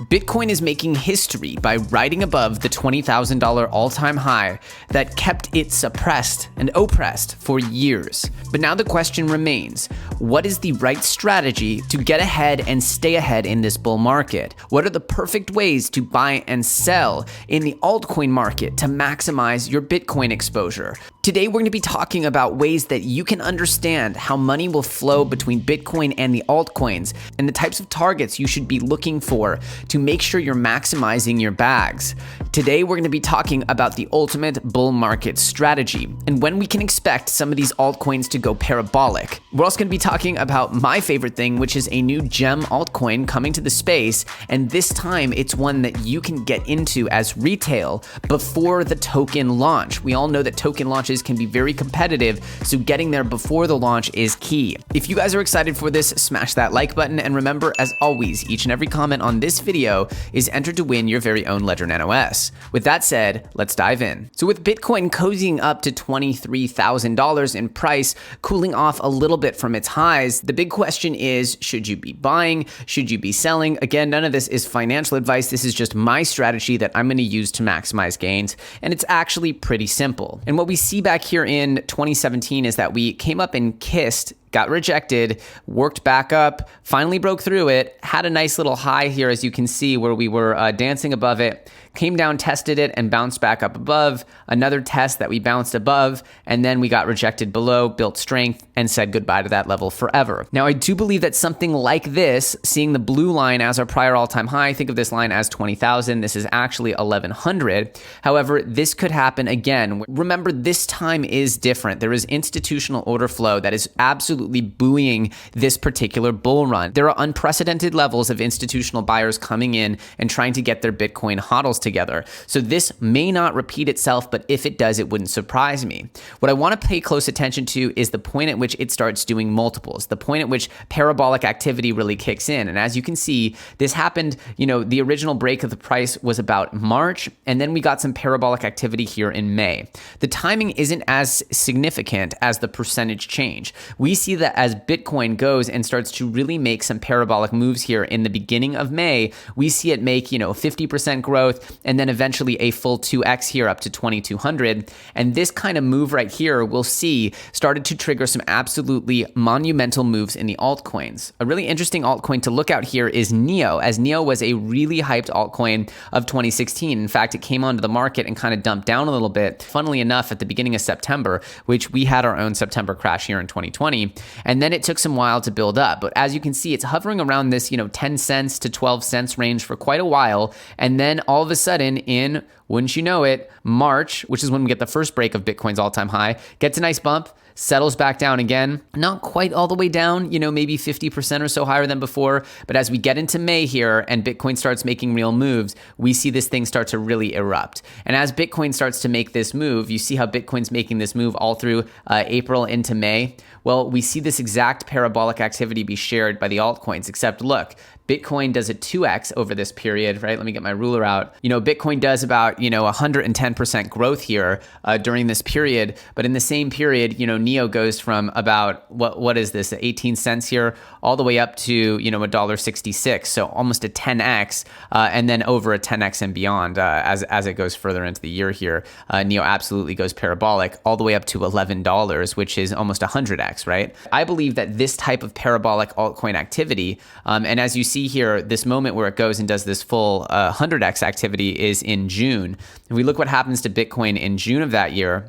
Bitcoin is making history by riding above the $20,000 all-time high that kept it suppressed and oppressed for years. But now the question remains, what is the right strategy to get ahead and stay ahead in this bull market? What are the perfect ways to buy and sell in the altcoin market to maximize your Bitcoin exposure? Today, we're going to be talking about ways that you can understand how money will flow between Bitcoin and the altcoins and the types of targets you should be looking for to make sure you're maximizing your bags. Today, we're going to be talking about the ultimate bull market strategy and when we can expect some of these altcoins to go parabolic. We're also going to be talking about my favorite thing, which is a new gem altcoin coming to the space, and this time it's one that you can get into as retail before the token launch. We all know that token launches can be very competitive, so getting there before the launch is key. If you guys are excited for this, smash that like button, and remember, as always, each and every comment on this video is entered to win your very own Ledger Nano S. With that said, let's dive in. So with Bitcoin cozying up to $23,000 in price, cooling off a little bit from its highs, the big question is, should you be buying? Should you be selling? Again, none of this is financial advice. This is just my strategy that I'm going to use to maximize gains, and it's actually pretty simple. And what we see back here in 2017 is that we came up and kissed, got rejected, worked back up, finally broke through it, had a nice little high here, as you can see, where we were dancing above it, came down, tested it, and bounced back up above, another test that we bounced above, and then we got rejected below, built strength, and said goodbye to that level forever. Now, I do believe that something like this, seeing the blue line as our prior all-time high, think of this line as 20,000, this is actually 1,100. However, this could happen again. Remember, this time is different. There is institutional order flow that is absolutely buoying this particular bull run. There are unprecedented levels of institutional buyers coming in and trying to get their Bitcoin hodls together. So this may not repeat itself, but if it does, it wouldn't surprise me. What I want to pay close attention to is the point at which it starts doing multiples, the point at which parabolic activity really kicks in. And as you can see, this happened, the original break of the price was about March, and then we got some parabolic activity here in May. The timing isn't as significant as the percentage change. We see that as Bitcoin goes and starts to really make some parabolic moves here in the beginning of May, we see it make, 50% growth, and then eventually a full 2x here up to 2,200. And this kind of move right here, we'll see, started to trigger some absolutely monumental moves in the altcoins. A really interesting altcoin to look out here is NEO, as NEO was a really hyped altcoin of 2016. In fact, it came onto the market and kind of dumped down a little bit, funnily enough, at the beginning of September, which we had our own September crash here in 2020. And then it took some while to build up. But as you can see, it's hovering around this, 10 cents to 12 cents range for quite a while. And then all of a sudden in, wouldn't you know it, March, which is when we get the first break of Bitcoin's all-time high, gets a nice bump, settles back down again, not quite all the way down, maybe 50% or so higher than before. But as we get into May here and Bitcoin starts making real moves, we see this thing start to really erupt. And as Bitcoin starts to make this move, you see how Bitcoin's making this move all through April into May. Well, we see this exact parabolic activity be shared by the altcoins, except look, Bitcoin does a 2x over this period, right? Let me get my ruler out. Bitcoin does about, 110% growth here during this period. But in the same period, NEO goes from about, what is this, 18 cents here, all the way up to, $1.66. So almost a 10x, and then over a 10x and beyond as it goes further into the year here. NEO absolutely goes parabolic all the way up to $11, which is almost 100x, right? I believe that this type of parabolic altcoin activity, and as you see here, this moment where it goes and does this full 100x activity is in June. If we look what happens to Bitcoin in June of that year,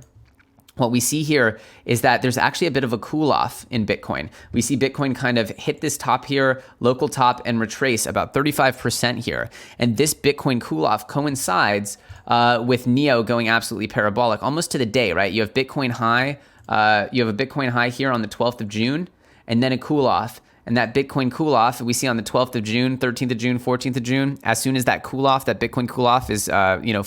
what we see here is that there's actually a bit of a cool off in Bitcoin. We see Bitcoin kind of hit this top here, local top, and retrace about 35% here. And this Bitcoin cool off coincides with NEO going absolutely parabolic, almost to the day, right? You have Bitcoin high, you have a Bitcoin high here on the 12th of June, and then a cool off. And that Bitcoin cool off we see on the 12th of June, 13th of June, 14th of June, as soon as that cool off, that Bitcoin cool off is,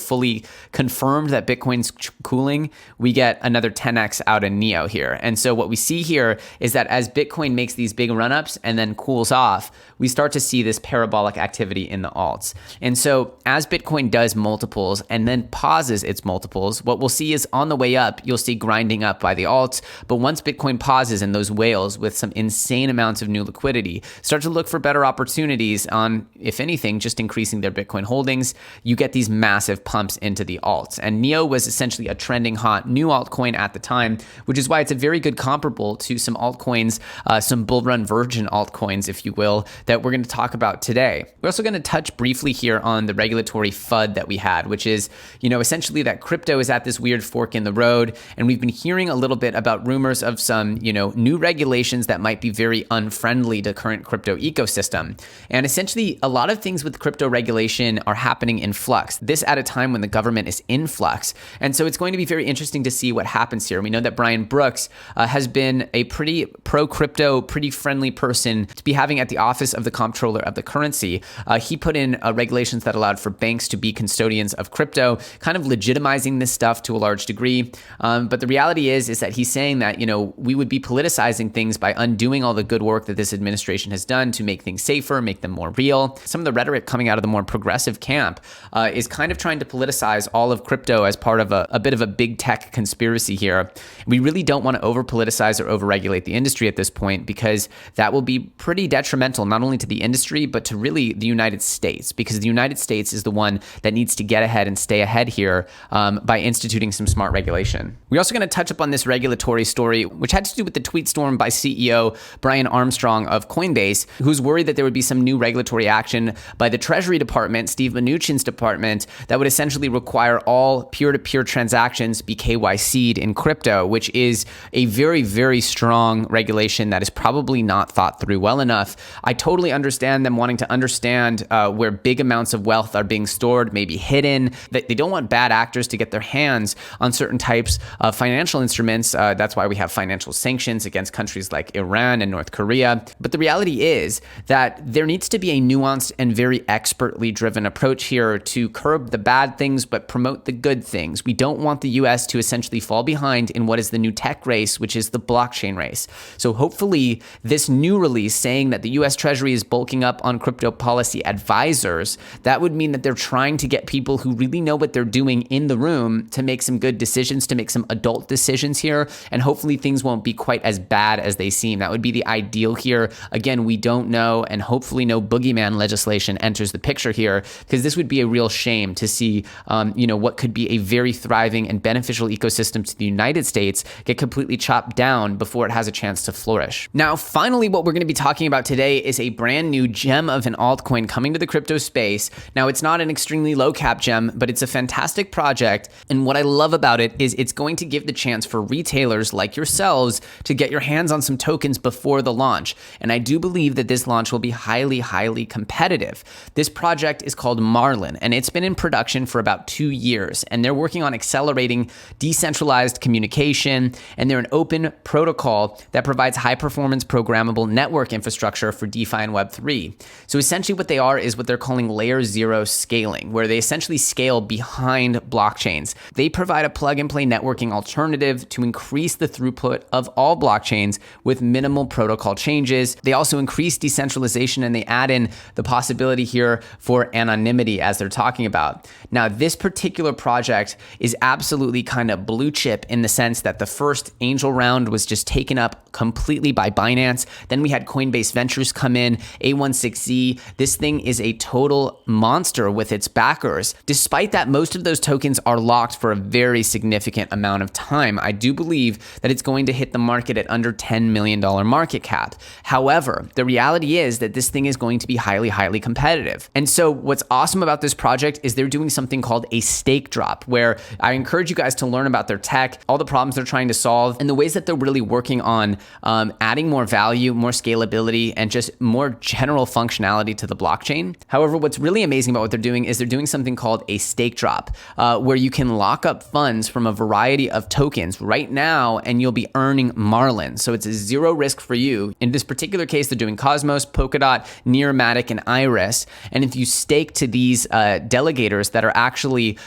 fully confirmed that Bitcoin's cooling, we get another 10x out of NEO here. And so what we see here is that as Bitcoin makes these big run-ups and then cools off, we start to see this parabolic activity in the alts. And so as Bitcoin does multiples and then pauses its multiples, what we'll see is on the way up, you'll see grinding up by the alts. But once Bitcoin pauses in those whales with some insane amounts of new liquidity, start to look for better opportunities on, if anything, just increasing their Bitcoin holdings, you get these massive pumps into the alts. And NEO was essentially a trending hot new altcoin at the time, which is why it's a very good comparable to some altcoins, some bull run virgin altcoins, if you will, that we're going to talk about today. We're also going to touch briefly here on the regulatory FUD that we had, which is, essentially that crypto is at this weird fork in the road. And we've been hearing a little bit about rumors of some, new regulations that might be very unfriendly to current crypto ecosystem. And essentially, a lot of things with crypto regulation are happening in flux. This at a time when the government is in flux. And so it's going to be very interesting to see what happens here. We know that Brian Brooks has been a pretty pro-crypto, pretty friendly person to be having at the office of the comptroller of the currency. He put in regulations that allowed for banks to be custodians of crypto, kind of legitimizing this stuff to a large degree. But the reality is that he's saying that, we would be politicizing things by undoing all the good work that this administration has done to make things safer, make them more real. Some of the rhetoric coming out of the more progressive camp is kind of trying to politicize all of crypto as part of a bit of a big tech conspiracy here. We really don't want to over-politicize or over-regulate the industry at this point, because that will be pretty detrimental not only to the industry, but to really the United States, because the United States is the one that needs to get ahead and stay ahead here by instituting some smart regulation. We're also going to touch upon this regulatory story, which had to do with the tweet storm by CEO Brian Armstrong of Coinbase, who's worried that there would be some new regulatory action by the Treasury Department, Steve Mnuchin's department, that would essentially require all peer-to-peer transactions be KYC'd in crypto, which is a very, very strong regulation that is probably not thought through well enough. I totally understand them wanting to understand where big amounts of wealth are being stored, maybe hidden. They don't want bad actors to get their hands on certain types of financial instruments. That's why we have financial sanctions against countries like Iran and North Korea. But the reality is that there needs to be a nuanced and very expertly driven approach here to curb the bad things but promote the good things. We don't want the US to essentially fall behind in what is the new tech race, which is the blockchain race. So hopefully this new release saying that the US Treasury is bulking up on crypto policy advisors, that would mean that they're trying to get people who really know what they're doing in the room to make some good decisions, to make some adult decisions here, and hopefully things won't be quite as bad as they seem. That would be the ideal here. Again, we don't know, and hopefully no boogeyman legislation enters the picture here, because this would be a real shame to see, what could be a very thriving and beneficial ecosystem to the United States get completely chopped down before it has a chance to flourish. Now, finally, what we're going to be talking about today is a brand new gem of an altcoin coming to the crypto space. Now, it's not an extremely low cap gem, but it's a fantastic project. And what I love about it is it's going to give the chance for retailers like yourselves to get your hands on some tokens before the launch. And I do believe that this launch will be highly, highly competitive. This project is called Marlin, and it's been in production for about 2 years. And they're working on accelerating decentralized communication, and they're an open protocol that provides high performance programmable network infrastructure for DeFi and Web3. So essentially what they are is what they're calling layer zero scaling, where they essentially scale behind blockchains. They provide a plug and play networking alternative to increase the throughput of all blockchains with minimal protocol changes. They also increase decentralization, and they add in the possibility here for anonymity, as they're talking about. Now, this particular project is absolutely kind of blue chip in the sense that the first angel round was just taken up completely by Binance. Then we had Coinbase Ventures come in, A16Z. This thing is a total monster with its backers. Despite that, most of those tokens are locked for a very significant amount of time. I do believe that it's going to hit the market at under $10 million market cap. However, the reality is that this thing is going to be highly, highly competitive. And so what's awesome about this project is they're doing something called a Stakedrop, where I encourage you guys to learn about their tech, all the problems they're trying to solve, and the ways that they're really working on adding more value, more scalability, and just more general functionality to the blockchain. However, what's really amazing about what they're doing is they're doing something called a Stakedrop, where you can lock up funds from a variety of tokens right now, and you'll be earning Marlin. So it's a zero risk for you. In this particular case, they're doing Cosmos, Polkadot, Nearmatic, and Iris. And if you stake to these delegators that are actually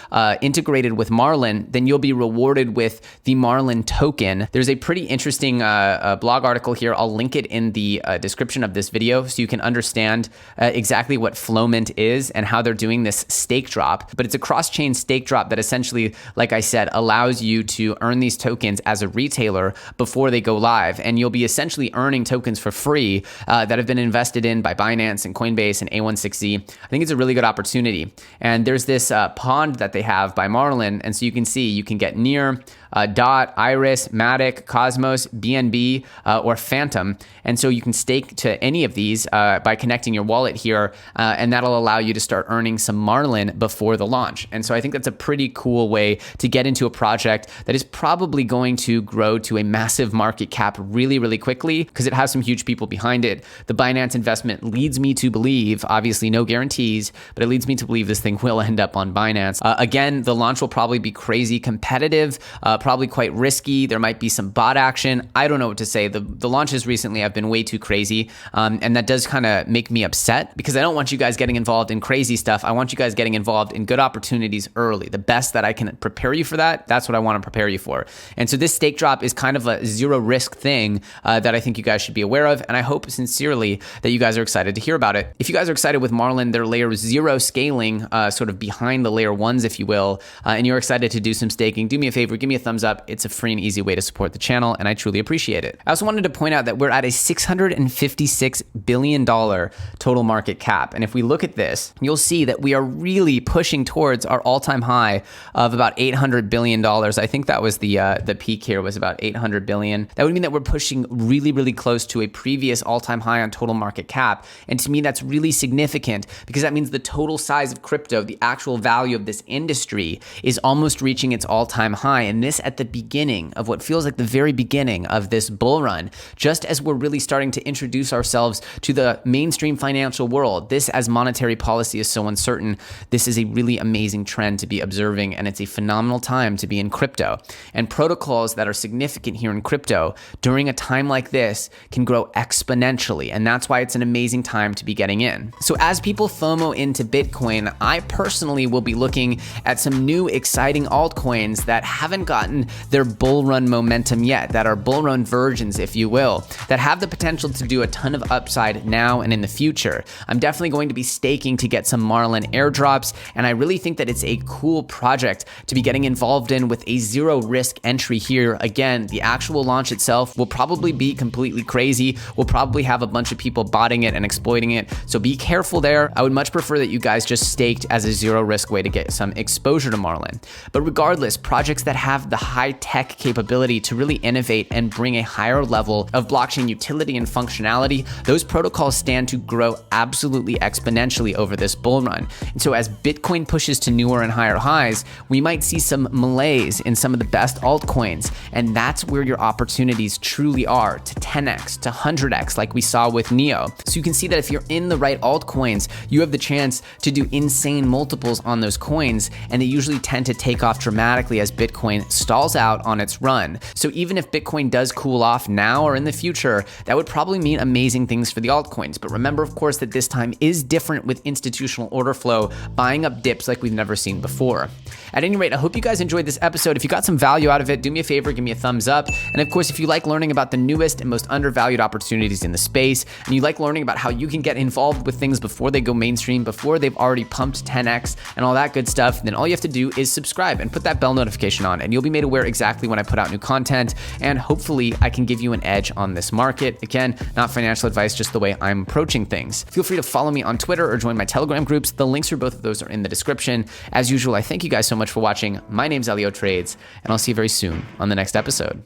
integrated with Marlin, then you'll be rewarded with the Marlin token. There's a pretty interesting blog article here. I'll link it in the description of this video so you can understand exactly what Flowment is and how they're doing this stake drop. But it's a cross-chain stake drop that essentially, like I said, allows you to earn these tokens as a retailer before they go live. And you'll be essentially earning tokens for free that have been invested in by Binance and Coinbase and A16Z. I think it's a really good opportunity. And there's this pond that they have by Marlin. And so you can see you can get Near, Dot, Iris, Matic, Cosmos, BNB, or Phantom. And so you can stake to any of these by connecting your wallet here, and that'll allow you to start earning some Marlin before the launch. And so I think that's a pretty cool way to get into a project that is probably going to grow to a massive market cap really, really quickly because it has some huge people behind it. The Binance investment leads me to believe, obviously no guarantees, but it leads me to believe this thing will end up on Binance. Again, the launch will probably be crazy competitive, probably quite risky. There might be some bot action. I don't know what to say. The launches recently have been way too crazy. And that does kind of make me upset because I don't want you guys getting involved in crazy stuff. I want you guys getting involved in good opportunities early. The best that I can prepare you for that's what I want to prepare you for. And so this Stakedrop is kind of a zero risk thing that I think you guys should be aware of. And I hope sincerely that you guys are excited to hear about it. If you guys are excited with Marlin, their layer 0 scaling, sort of behind the layer 1s, if you will, and you're excited to do some staking, do me a favor, give me a thumbs up. It's a free and easy way to support the channel, and I truly appreciate it. I also wanted to point out that we're at a $656 billion total market cap. And if we look at this, you'll see that we are really pushing towards our all-time high of about $800 billion. I think that was the peak here was about 800 billion. That would mean that we're pushing really, really close to a previous all-time high on total market cap. And to me, that's really significant because that means the total size of crypto, the actual value of this industry, is almost reaching its all-time high. And this at the beginning of what feels like the very beginning of this bull run, just as we're really starting to introduce ourselves to the mainstream financial world. This, as monetary policy is so uncertain, this is a really amazing trend to be observing, and it's a phenomenal time to be in crypto. And protocols that are significant here in crypto during a time like this can grow exponentially, and that's why it's an amazing time to be getting in. So as people FOMO into Bitcoin, I personally will be looking at some new exciting altcoins that haven't gotten their bull run momentum yet, that are bull run versions, if you will, that have the potential to do a ton of upside now and in the future. I'm definitely going to be staking to get some Marlin airdrops, and I really think that it's a cool project to be getting involved in with a zero risk entry here. Again, the actual launch itself will probably be completely crazy. We'll probably have a bunch of people botting it and exploiting it, so be careful there. I would much prefer that you guys just staked as a zero risk way to get some exposure to Marlin. But regardless, projects that have the high tech capability to really innovate and bring a higher level of blockchain utility and functionality, those protocols stand to grow absolutely exponentially over this bull run. And so as Bitcoin pushes to newer and higher highs, we might see some malaise in some of the best altcoins. And that's where your opportunities truly are, to 10x, to 100x, like we saw with Neo. So you can see that if you're in the right altcoins, you have the chance to do insane multiples on those coins, and they usually tend to take off dramatically as Bitcoin stalls out on its run. So even if Bitcoin does cool off now or in the future, that would probably mean amazing things for the altcoins. But remember, of course, that this time is different with institutional order flow buying up dips like we've never seen before. At any rate, I hope you guys enjoyed this episode. If you got some value out of it, do me a favor, give me a thumbs up. And of course, if you like learning about the newest and most undervalued opportunities in the space, and you like learning about how you can get involved with things before they go mainstream, before they've already pumped 10x and all that good stuff, then all you have to do is subscribe and put that bell notification on, and you'll be made aware exactly when I put out new content. And hopefully I can give you an edge on this market. Again, not financial advice, just the way I'm approaching things. Feel free to follow me on Twitter or join my Telegram groups. The links for both of those are in the description. As usual, I thank you guys so much for watching. My name's Elio Trades, and I'll see you very soon on the next episode.